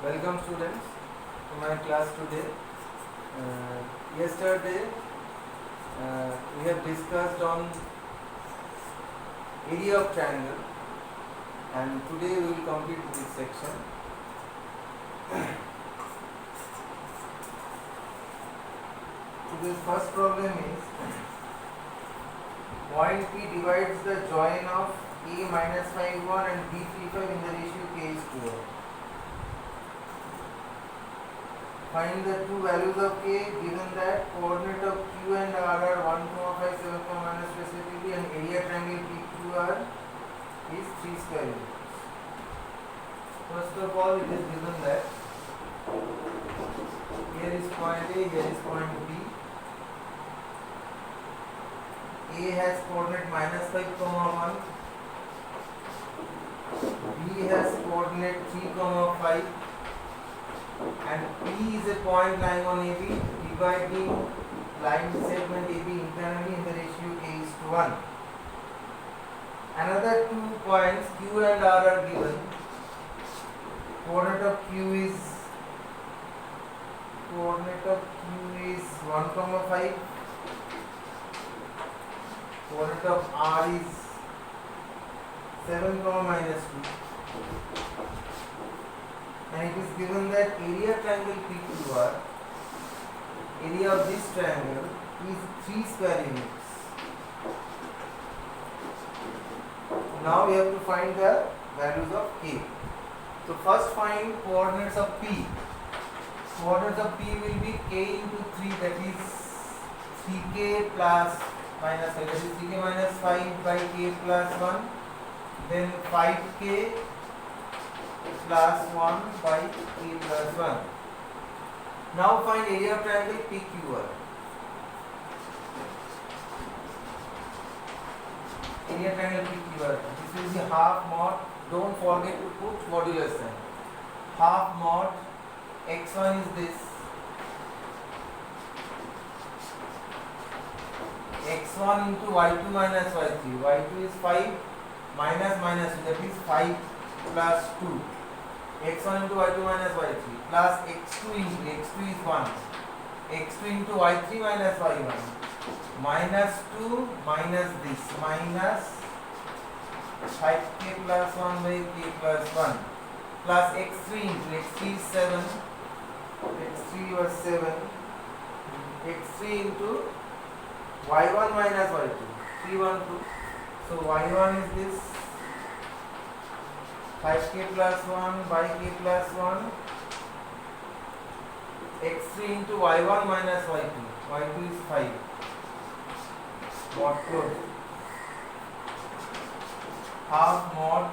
Welcome students to my class today. Yesterday we have discussed on area of triangle, and today we will complete this section. Today's first problem is point P divides the join of A minus 5 1 and B 3 5 in the ratio K is to 1. Find the two values of K given that coordinate of Q and R are 1, 5, 7, minus respectively, and area triangle PQR is 3 square units. First of all, it is given that here is point A, here is point B. A has coordinate minus 5, 1. B has coordinate 3, 5. And P is a point lying on AB, dividing line segment AB internally in the ratio A is to 1. Another 2 points Q and R are given. Coordinate of Q is 1, 5. Coordinate of R is 7, minus 2. And it is given that area triangle PQR, area of this triangle is 3 square units. Now we have to find the values of K. So first find coordinates of P. Coordinates of P will be K into 3, that is 3K plus minus 5, that is 3K minus 5 by K plus 1, then 5K plus 1 by K plus 1. Now find area of triangle PQR. Area triangle PQR. This will be half mod. Don't forget to put modulus sign. Half mod x1 is this. x1 into y2 minus y3. y2 is 5 minus 2, that is 5 plus 2. x1 into y2 minus y3 plus x2 into x2 is 1. x2 into y3 minus y1 minus 2 minus this minus 5k plus 1 by k plus 1 plus x3 into x3 is 7. x3 was 7. x3 into y1 minus y2 3, 1, 2. So y1 is this 5k plus 1 by k plus 1 x3 into y1 minus y2. y2 is 5. Mod close. Half mod.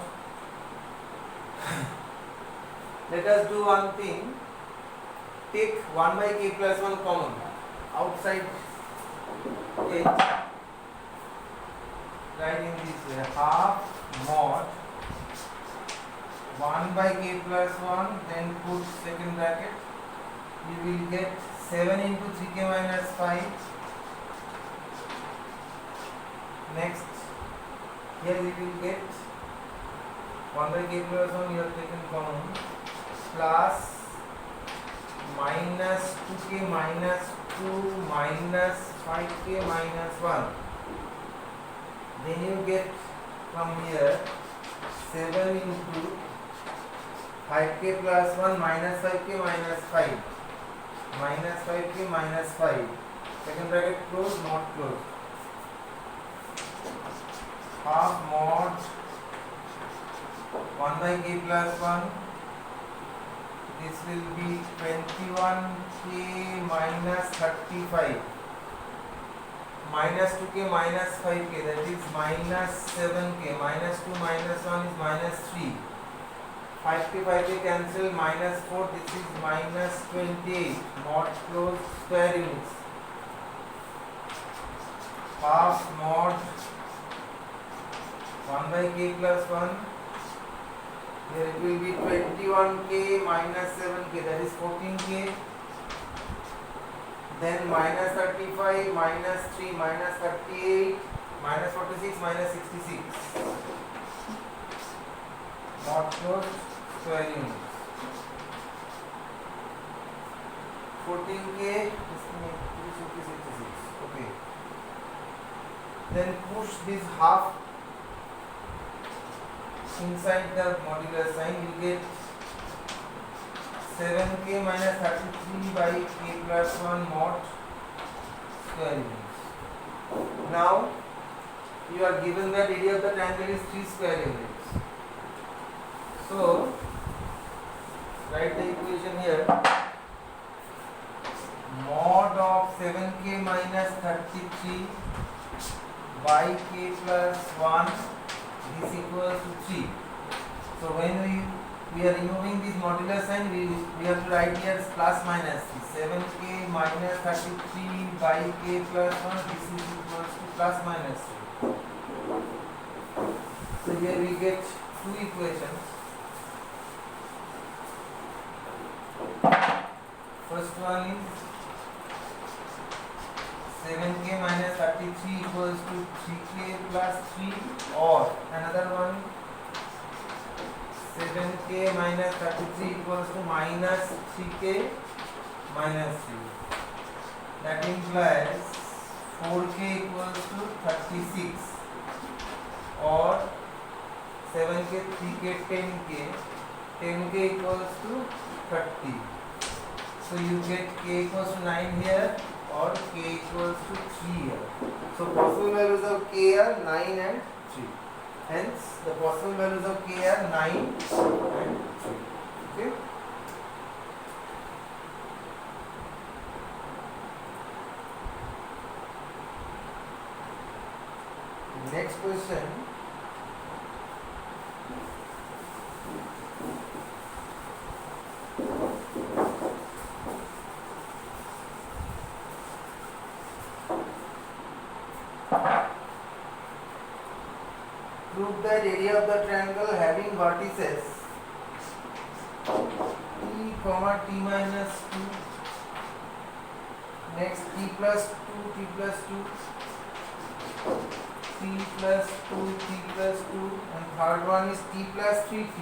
Let us do one thing. Take 1 by k plus 1 common outside edge. Write in this way. Half mod 1 by k plus 1, then put second bracket. You will get 7 into 3k minus 5. Next, here you will get 1 by k plus 1, you have taken common, plus minus 2k minus 2 minus 5k minus 1. Then you get from here 7 into 5k plus 1 minus 5k minus 5 minus 5k minus 5. Second bracket close, mod close. Half mod 1 by k plus 1. This will be 21k minus 35 minus 2k minus 5k, that is minus 7k, minus 2 minus 1 is minus 3. 5k cancel, minus 4, this is minus 28. Mod close, square units. Half mod 1 by k plus 1. Here it will be 21k minus 7k, that is 14k. Then minus 35, minus 3, minus 38, minus 46, minus 66. Mod close, square units. 14K, इसमें 366. Okay. Then push this half inside the modular sign. You get 7K minus 33 by K plus 1 mod square units. Now you are given that area of the triangle is 3 square units. So write the equation here. Mod of 7K minus 33 by K plus 1 is equal to 3. So when we are removing this modular sign, we have to write here plus minus 3. 7K minus 33 by K plus 1, this is equal to plus minus 3. So here we get two equations. First one is 7K minus 33 equals to 3K plus 3, or another one 7K minus 33 equals to minus 3K minus 3. That implies 4K equals to 36, or 7K, 3K, 10K. 10K equals to 30. So you get K equals to 9 here, or K equals to 3 here. So possible values of K are 9 and 3. Hence the possible values of K are 9 and 3. Okay. Next question. Prove that area of the triangle having vertices T comma T minus 2, next T plus 2, T plus 2, T plus 2, T plus 2, and third one is T plus 3T.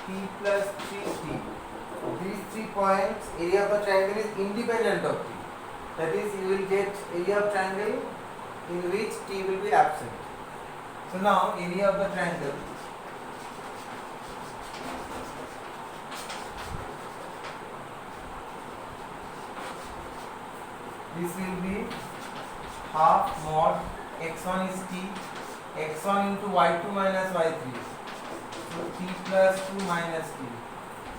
T plus 3T. These 3 points, area of the triangle is independent of T. That is, you will get area of triangle in which T will be absent. So now area of the triangle, this will be half mod x1 is T, x1 into y2 minus y3. So T plus 2 minus T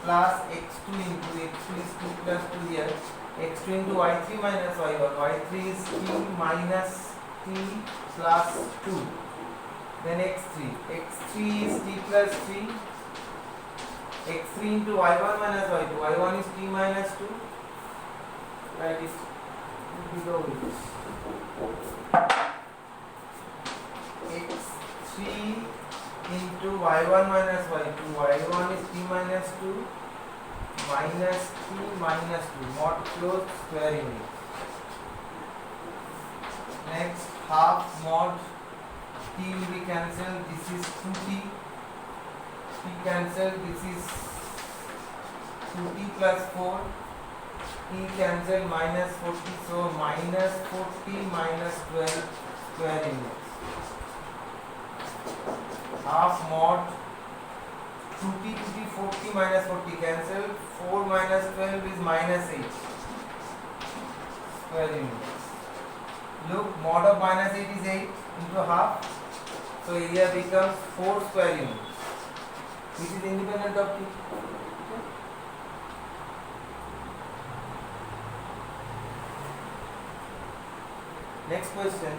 plus x2 into x2 is 2 plus 2 here, x2 into y3 minus y1, y3 is T minus T plus 2. Then x3 is T plus 3, x3 into y1 minus y2, y1 is T minus 2, write it below it. x3 into y1 minus y2, y1 is T minus 2 minus T minus 2, mod closed square unit. Next, half mod T will be cancelled, this is 2T, T cancelled, this is 2T plus 4, T cancelled, minus 40, so minus 40 minus 12 square units. Half mod 2T, 2T, 40 minus 40 cancelled, 4 minus 12 is minus 8 square units. Look, mod of minus 8 is 8 into half. So area becomes 4 square units, which is independent of T. Next question.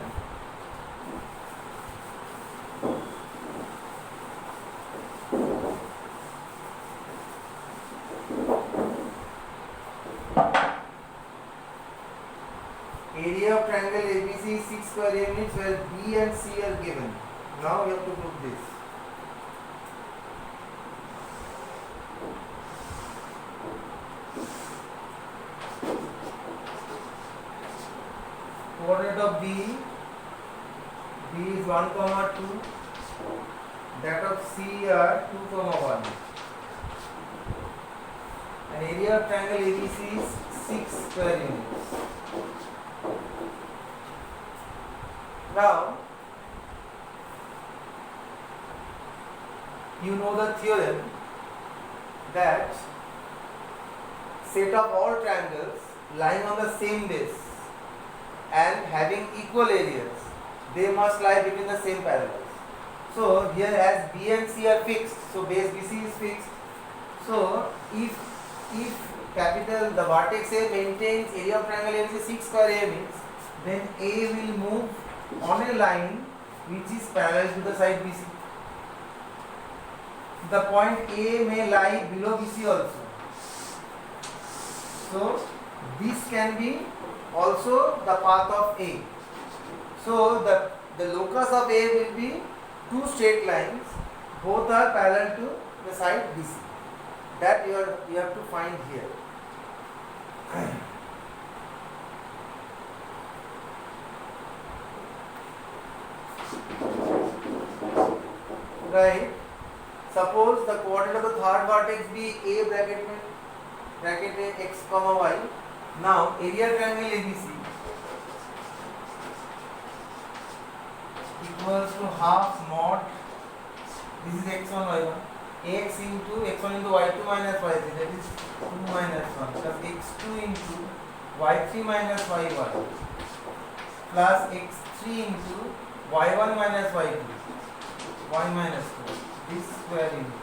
Area of triangle ABC is 6 square units where B and C are given. Now we have to prove this. Coordinate of B is 1, 2. That of C are 2, 1. And area of triangle ABC is 6 square units. Now, you know the theorem that set of all triangles lying on the same base and having equal areas, they must lie between the same parallels. So here as B and C are fixed, so base BC is fixed. So if capital the vertex A maintains area of triangle ABC 6 square A means, then A will move on a line which is parallel to the side BC. The point A may lie below BC also. So this can be also the path of A. So the locus of A will be two straight lines, both are parallel to the side BC. That you have to find here. Right. Suppose the coordinate of the third vertex be A bracket A x comma y. Now area triangle ABC equals to half mod, this is x1 y1, x into x1 into y2 minus y3, that is 2 minus 1, plus x2 into y3 minus y1 plus x3 into y1 minus y2 y minus 2, this square unit.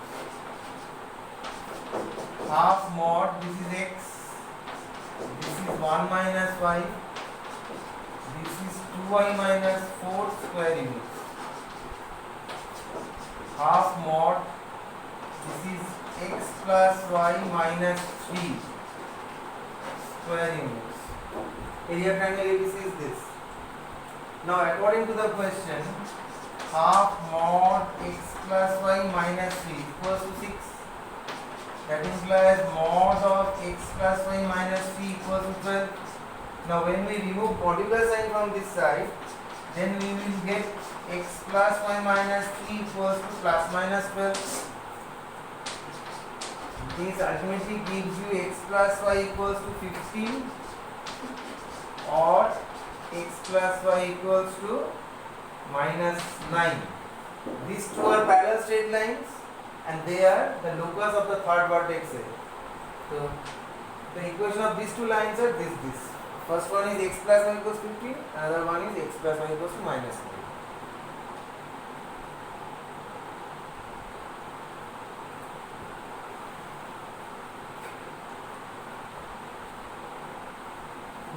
Half mod, this is x, this is 1 minus y, this is 2y minus 4 square units. Half mod, this is x plus y minus 3 square units. Area triangle ABC is this. Now according to the question, half mod x plus y minus 3 equals to 6. That implies mod of x plus y minus 3 equals to 12. Now when we remove modular sign from this side, then we will get x plus y minus 3 equals to plus minus 12. This ultimately gives you x plus y equals to 15 or x plus y equals to minus 9. These two are parallel straight lines and they are the locus of the third vertex A. So the equation of these two lines are this. First one is x plus y equals 15, another one is x plus y equals to minus 9.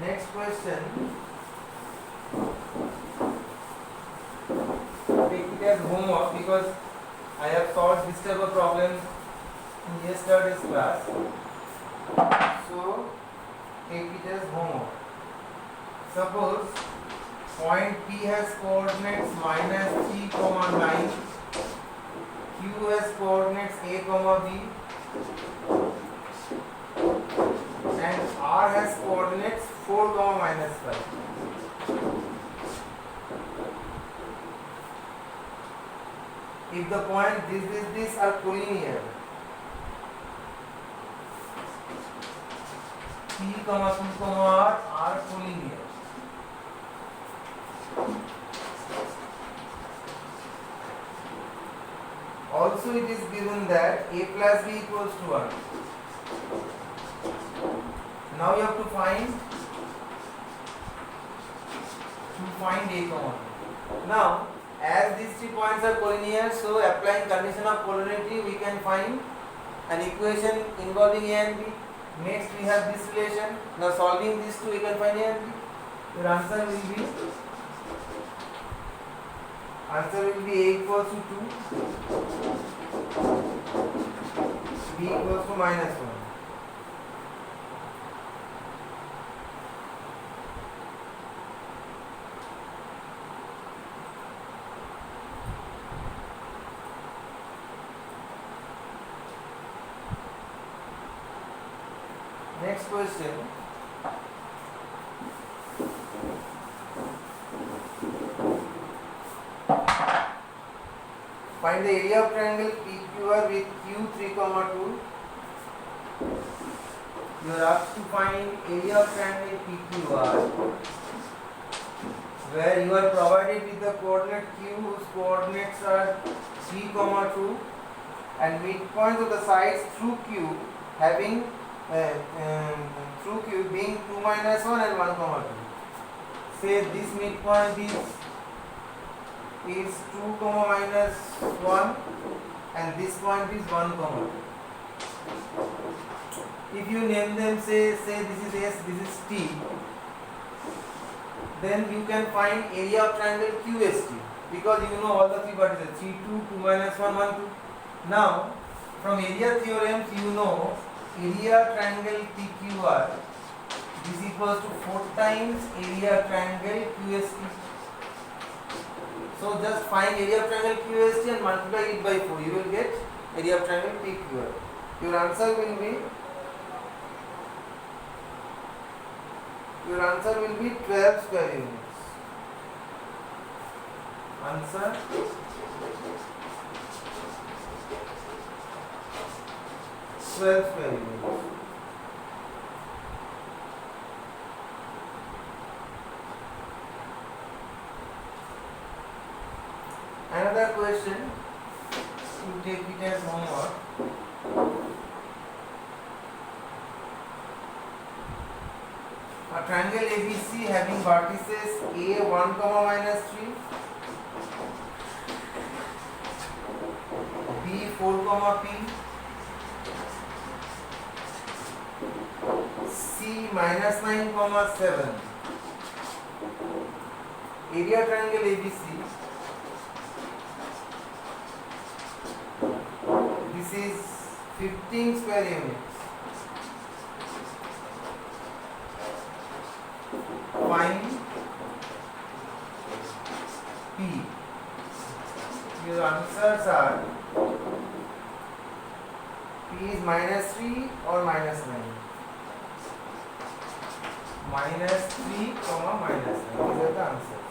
Next question, take it as homework because I have solved this type of problem in yesterday's class. So take it as homework. Suppose point P has coordinates minus 3, 9, Q has coordinates A, B, and R has coordinates 4, minus 5. If the point this are collinear, P, 2, R are collinear. Also it is given that A plus B equals to 1. Now you have to find A, 1. Now as these 3 points are collinear, so applying condition of polarity we can find an equation involving A and B. Next we have this relation. Now solving these two we can find A and B. Your answer will be A equals to 2, B equals to minus 1. Next question. Find the area of triangle PQR with Q 3, 2 You are asked to find area of triangle PQR, where you are provided with the coordinate Q whose coordinates are 3, 2 and midpoints of the sides through Q having through Q being 2, -1 and 1, 2. Say this midpoint is 2, -1 and this point is 1, 2. If you name them, say this is S, this is T, then you can find area of triangle QST, because you know all the three vertices 3, 2, 2, -1, 1, 2. Now from area theorems you know area triangle PQR is equals to 4 times area triangle QST. So just find area of triangle QST and multiply it by 4. You will get area of triangle PQR. Your answer will be 12 square units. Answer 12 square units. Another question, you take it as homework. A triangle ABC having vertices A 1, -3, B 4, P, C -9, 7. Area triangle ABC. This is 15 square units. Find P. Your answers are P is -3 or -9. -3, -9. These are the answers.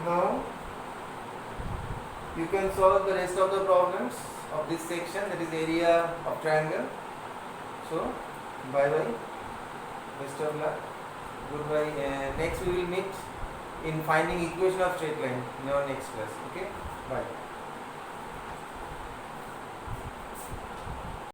Now you can solve the rest of the problems of this section, that is area of triangle. So bye bye, best of luck, goodbye. Next we will meet in finding equation of straight line in our next class. Okay, bye.